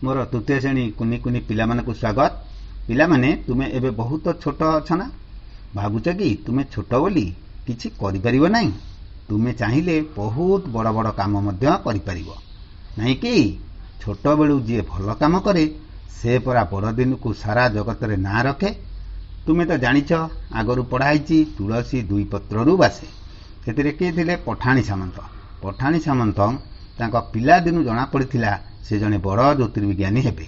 मोर तृतीय श्रेणी कुनी कुनी पिला मानकु स्वागत। पिला माने तुमे एबे बहुत छोट अछ ना, भाबुछ कि तुमे छोट बोली किछि करि परिबो नाही। तुमे चाहिले बहुत बड़ बड़ काम मध्य करि परिबो नाही कि। छोट बेलू जे भल काम करे से परा बड़ दिन को सारा जगत रे ना रखे। तुमे तो जानिछ आगरु पढ़ाइछि तुलसी दुई पत्ररु बासे। सेतिरे के थिले पठाणी सामंत। पठाणी सामंत तांका पिला दिनु जना पड़िथिला से जने बड़ ज्योतिर्विज्ञानी हेबे।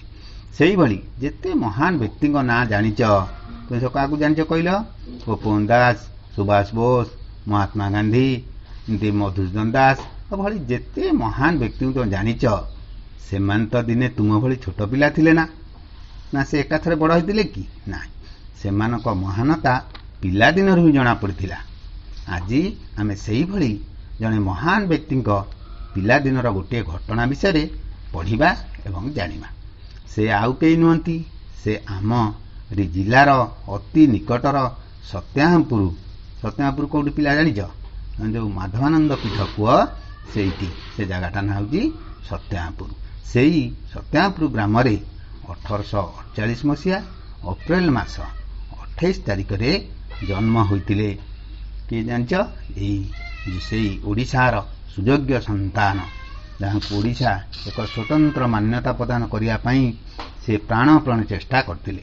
सेही भली जेते महान व्यक्ति ना जानिछ तुमे सब काकु जानिछ कहिल? गोपन दास, सुभाष बोस, महात्मा गांधी, मधुसूदन दास भली जेते महान व्यक्ति तो जानिछ सेमान तो दिने तुम भली छोट पिला थिले ना ना से एकाथरे बड़ होइतिले कि ना। सेमानक महानता पिला दिनरु ही जना पड़िथिला। आजी आमे सेही भली जने महान व्यक्ति पिला दिनर गोटे घटना विषय पढ़िबा एवं जानिबा। से आउ केही नुहंती, से आम जिलार अति निकटर सत्यामपुर। सत्यामपुर कोउठी पिला जानिछ? जो माधवानंद पीठ पुआ सेठी से जगटा ना होची सत्यामपुर। सेही सत्यामपुर ग्राम रे 1848 मसिया अप्रैल मास 28 तारिख रे जन्म होइतिले। के जानिछ? सेही ओडिशार सुयोग्य संतान जहाँ ओडिशा एक स्वतंत्र मान्यता प्रदान करिया पई से प्राणपण चेष्टा करथिले।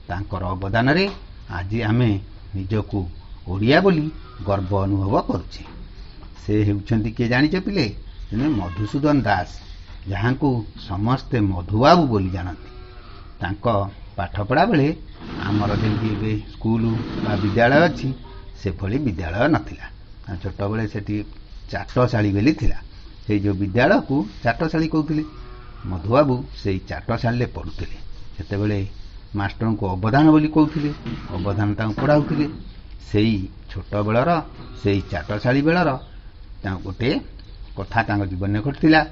तांकर अवदान रे आज आमे निजकू ओडिया बोली गर्व अनुभव करुछे। से हेउछंती के जानिछ पिले? मधुसूदन दास, जहाँ को समस्ते मधुबाबू बोली जानती। तांको पाठ पढ़ा बेले आमर जेमती स्कूल बा विद्यालय अच्छी से भली विद्यालय नथिला। छोट बेले सेठी चाटशाली बेली थिला। से जो विद्यालय को चाटशाली कहउथिले। मधुबाबू से चाटशाली पढ़ुथिले। सेते बेले मास्टर को अवदान बोली कहउथिले। अवदान तांको पढ़ाउथिले। सेही छोट बेलर सेही चाटशाली बेलर गोटे कथा तांको जीवन घटिला।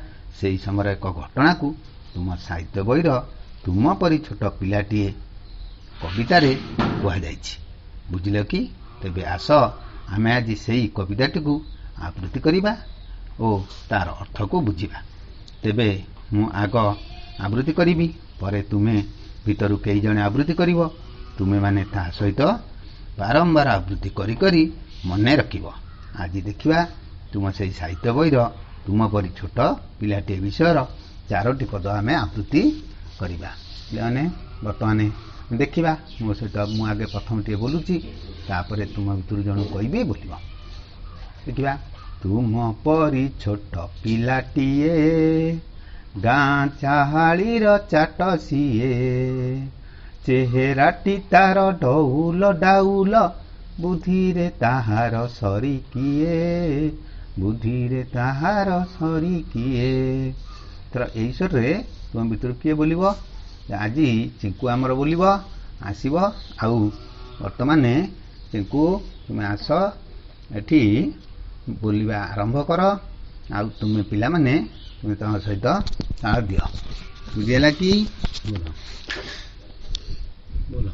सेही समय एक घटना को तुम साहित्य बहीर तुम परी छोट पिलाटीए कवितारे कह जाइछि। बुझिल कि? तेबे आस आमे आज सेही कविताटी को आवृत्ति करिबा ओ तार अर्थ को बुझिबा। तेबे मु आग आवृत्ति करिबी, परे तुमे भितरु केही जणे आवृत्ति करिवो। तुमे माने ता सहित बारंबार आवृत्ति करी करी मने रखिबो। आज देखिबा तुम सेही साहित्य बहीर तुम परी छोट पिलाटी विषयर 4टी पद आमे आवृत्ति करिबा। पिलाने बर्तमान देखिबा मो सहित मु आगे प्रथम टे बोलुची, तापरे तुम भितर जण कहबे बोलिबो। देखिबा। तुम परी छोट पिलाटीए गाँ चाहालीर चाट सीए, चेहेराटी तार डौल डाउल बुद्धि रे ताहार सरी किए, बुद्धि रे ताहार सरी किए। तर एई रे तुम भितर किए बोलिबो? आज चिंकू आमर बोलिबो आसीबो। आउ वर्तमान चिंकू तुम आस एठी बोलिबा आरंभ कर। आउ तुम पिला माने तुम ता सहित ताल दियो। बुझिला कि? बोलो बोलो।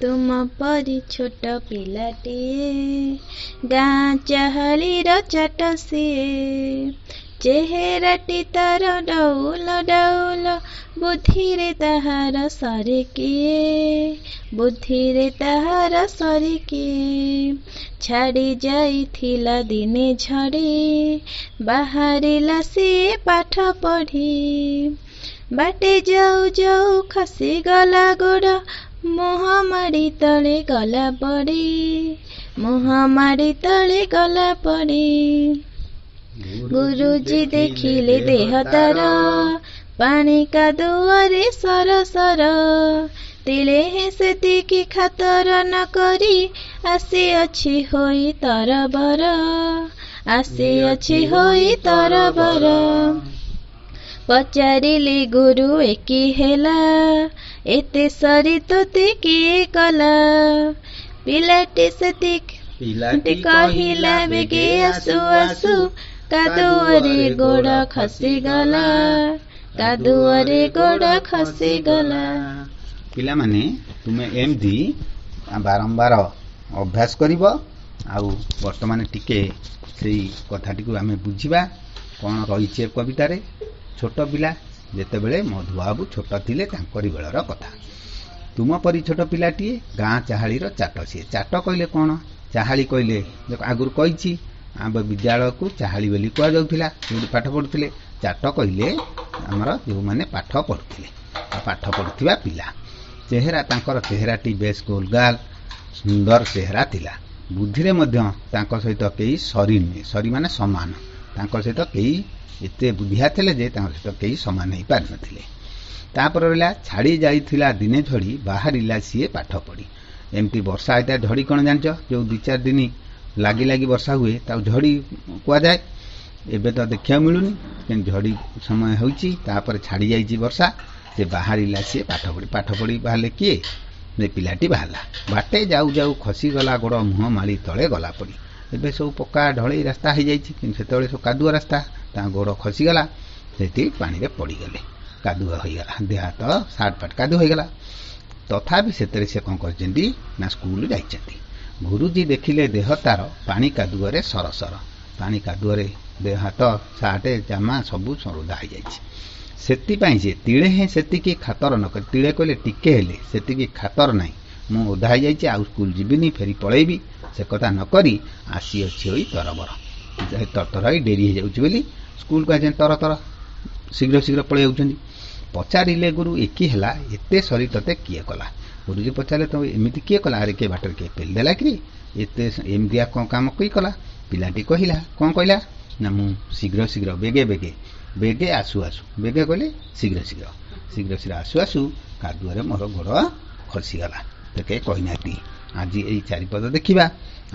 तुम परी छोट पिलाटीए गाँ चाहालीर चाट सीए, चेहेराटी तार डौल डौल बुद्धि रे ताहार सरे किए, बुद्धि रे ताहार सरे किए। छाड़ी जाइथिला दिने झड़ी बाहरिला सिए पाठ पढ़ी, बाटे जाऊ जाऊ खसी गला गोड़ मुह माड़ी तले गला पड़ी, मुह माड़ी तले गला पड़ी। गुरुजी देखिले देह तार पानी कादुआरे सर सर, तिले सेतिकी खातर न करी आसी अछि होई तरबर, आसी अछि होई तरबर। पचारिली गुरु एकी हेला एते सरी तोते किए कला, पिलाटी सेतिकी कहिला बेगे आसु आसु कादुआरे गोड़ खसीगला, कादुआरे गोड़ खसीगला। पिला माने तुमे एमदी बारंबार अभ्यास करिवो। आउ वर्तमान टिके सेही कथाटी को आमे बुझिबा कोन रहिছে कविता रे। छोट पिला ଯେତେବେଳେ ମଧୁବାବୁ ଛୋଟ ଥିଲେ ତାଙ୍କରି ବେଳର କଥା। ତୁମ ପରି ଛୋଟ ପିଲାଟିଏ ଗାଁ ଚାହାଳିର ଚାଟ। ସିଏ ଚାଟ କହିଲେ କ'ଣ? ଚାହାଳି କହିଲେ ଆଗରୁ କହିଛି ଆମ ବିଦ୍ୟାଳୟକୁ ଚାହାଳି ବୋଲି କୁହାଯାଉଥିଲା, ଯେଉଁଠି ପାଠ ପଢ଼ୁଥିଲେ। ଚାଟ କହିଲେ ଆମର ଯେଉଁମାନେ ପାଠ ପଢ଼ୁଥିଲେ, ପାଠ ପଢ଼ୁଥିବା ପିଲା। ତାଙ୍କର ଚେହେରାଟି ବେଶ୍ ଗୋଲଗାଲ ସୁନ୍ଦର ଚେହେରା ଥିଲା। ବୁଦ୍ଧିରେ ମଧ୍ୟ ତାଙ୍କ ସହିତ କେହି ସରି ନୁହେଁ, ସରି ମାନେ ସମାନ। ତାଙ୍କ ସହିତ କେହି ଏତେ ବୁଦ୍ଧିଆ ଥିଲେ ଯେ ତାଙ୍କ ସହିତ କେହି ସମାନ ହେଇପାରିନଥିଲେ। ତାପରେ ରହିଲା ଛାଡ଼ି ଯାଇଥିଲା ଦିନେ ଝଡ଼ି, ବାହାରିଲା ସିଏ ପାଠ ପଢ଼ି। ଏମିତି ବର୍ଷା ହେଇଥାଏ। ଝଡ଼ି କ'ଣ ଜାଣିଛ? ଯେଉଁ 2-4 ଦିନ ଲାଗି ଲାଗି ବର୍ଷା ହୁଏ ତାକୁ ଝଡ଼ି କୁହାଯାଏ। ଏବେ ତ ଦେଖିବାକୁ ମିଳୁନି, କିନ୍ତୁ ଝଡ଼ି ସମୟ ହେଉଛି। ତାପରେ ଛାଡ଼ି ଯାଇଛି ବର୍ଷା, ସେ ବାହାରିଲା ସିଏ ପାଠ ପଢ଼ି। ପାଠ ପଢ଼ି ବାହାରିଲେ କିଏ? ସେ ପିଲାଟି ବାହାରିଲା। ବାଟେ ଯାଉ ଯାଉ ଖସିଗଲା ଗୋଡ଼, ମୁହଁ ମାଳି ତଳେ ଗଲା ପଡ଼ି। ଏବେ ସବୁ ପକ୍କା ଢଳେଇ ରାସ୍ତା ହେଇଯାଇଛି, କିନ୍ତୁ ସେତେବେଳେ ସବୁ କାଦୁଅ ରାସ୍ତା। ତାଙ୍କ ଗୋଡ଼ ଖସିଗଲା, ସେଠି ପାଣିରେ ପଡ଼ିଗଲେ, କାଦୁଅ ହୋଇଗଲା। ଦେହ ହାତ ସାର୍ଟ ପାଟ କାଦୁଅ ହୋଇଗଲା। ତଥାପି ସେଥିରେ ସେ କ'ଣ କରିଛନ୍ତି ନା ସ୍କୁଲ ଯାଇଛନ୍ତି। ଗୁରୁଜୀ ଦେଖିଲେ ଦେହ ତାର ପାଣି କାଦୁଅରେ ସରସର। ପାଣି କାଦୁଅରେ ଦେହ ହାତ ସାର୍ଟ ଜାମା ସବୁ ଓଦା ହେଇଯାଇଛି। ସେଥିପାଇଁ ସେ ତିଳେ ହେଁ ସେତିକି ଖାତର ନ କରି, ତିଳେ କହିଲେ ଟିକେ ହେଲେ, ସେତିକି ଖାତର ନାହିଁ, ମୁଁ ଓଦା ହେଇଯାଇଛି ଆଉ ସ୍କୁଲ ଯିବିନି, ଫେରି ପଳେଇବି, ସେ କଥା ନ କରି ଆସିଅଛି ହୋଇ ତରବର। ତରତର ହୋଇ ଡେରି ହେଇଯାଉଛି ବୋଲି ସ୍କୁଲକୁ ଆସିଛନ୍ତି, ତରତର ଶୀଘ୍ର ଶୀଘ୍ର ପଳେଇ ଯାଉଛନ୍ତି। ପଚାରିଲେ ଗୁରୁ ଏକି ହେଲା, ଏତେ ସରି ତତେ କିଏ କଲା? ଗୁରୁଜୀ ପଚାରିଲେ ତ ଏମିତି କିଏ କଲା? ଆରେ କିଏ ବାଟରେ କିଏ ପେଲି ଦେଲା କିରି? ଏତେ ଏମିତିଆ କ'ଣ କାମ କିଏ କଲା? ପିଲାଟି କହିଲା, କ'ଣ କହିଲା ନା ମୁଁ ଶୀଘ୍ର ଶୀଘ୍ର ବେଗେ ବେଗେ ବେଗେ ଆସୁ ଆସୁ, ବେଗେ କହିଲେ ଶୀଘ୍ର ଶୀଘ୍ର, ଶୀଘ୍ର ଶୀଘ୍ର ଆସୁ ଆସୁ କାଦୁଅରେ ମୋର ଗୋଡ଼ ଖସିଗଲା। ତ କେହି କହିନାହାନ୍ତି। ଆଜି ଏଇ 4 ପଦ ଦେଖିବା।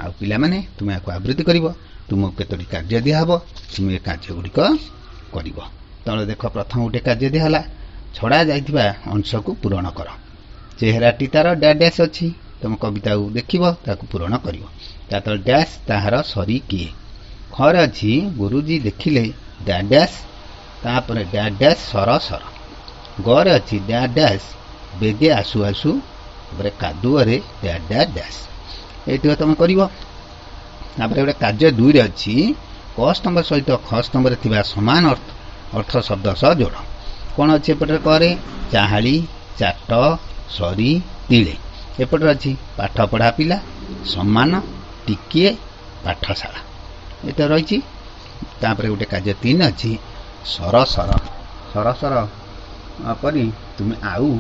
ଆଉ ପିଲାମାନେ ତୁମେ ଏହାକୁ ଆବୃତ୍ତି କରିବ। ତୁମକୁ କେତୋଟି କାର୍ଯ୍ୟ ଦିଆହେବ, ତୁମେ ଏ କାର୍ଯ୍ୟଗୁଡ଼ିକ କରିବ। ତଳେ ଦେଖ, ପ୍ରଥମ ଗୋଟେ କାର୍ଯ୍ୟ ଦିଆହେଲା, ଛଡ଼ା ଯାଇଥିବା ଅଂଶକୁ ପୂରଣ କର। ଚେହେରାଟି ତାର ଡ୍ୟାସ୍ ଡ୍ୟାସ୍ ଅଛି, ତୁମ କବିତାକୁ ଦେଖିବ, ତାକୁ ପୂରଣ କରିବ। ତା ତଳେ ଡ୍ୟାସ୍, ତାହାର ସରି କିଏ? ଖରେ ଅଛି ଗୁରୁଜୀ ଦେଖିଲେ ଡ୍ୟାସ୍ ଡ୍ୟାସ୍, ତାପରେ ଡ୍ୟାସ୍ ଡ୍ୟାସ୍ ସର ସର। ଗରେ ଅଛି ଡ୍ୟାସ୍ ଡ୍ୟାସ୍ ବେଗେ ଆସୁ ଆସୁ, ତାପରେ କାଦୁଅରେ ଡ୍ୟାସ୍ ଡ୍ୟାସ୍ ଡ୍ୟାସ୍। ଏଇଟିକ ତୁମେ କରିବ। ତାପରେ ଗୋଟେ କାର୍ଯ୍ୟ 2ରେ ଅଛି, କ ସ୍ତମ୍ଭ ସହିତ ଖ ସ୍ତମ୍ଭରେ ଥିବା ସମାନ ଅର୍ଥ ଶବ୍ଦ ସହ ଯୋଡ଼। କ'ଣ ଅଛି ଏପଟରେ? କରେ ଚାହାଳି, ଚାଟ, ସରି, ତିଳେ। ଏପଟରେ ଅଛି ପାଠ ପଢ଼ା ପିଲା, ସମାନ, ଟିକିଏ, ପାଠଶାଳା। ଏଇଟା ରହିଛି। ତାପରେ ଗୋଟେ କାର୍ଯ୍ୟ 3 ଅଛି, ସର ସର। ସର ସର କରି ତୁମେ ଆଉ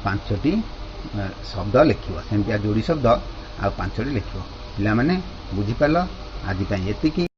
5ଟି ଶବ୍ଦ ଲେଖିବ। ସେମିତିଆ ଯୋଡ଼ି ଶବ୍ଦ ଆଉ 5ଟି ଲେଖିବ। ପିଲାମାନେ ବୁଝିପାରିଲ? ଆଜି ପାଇଁ ଏତିକି।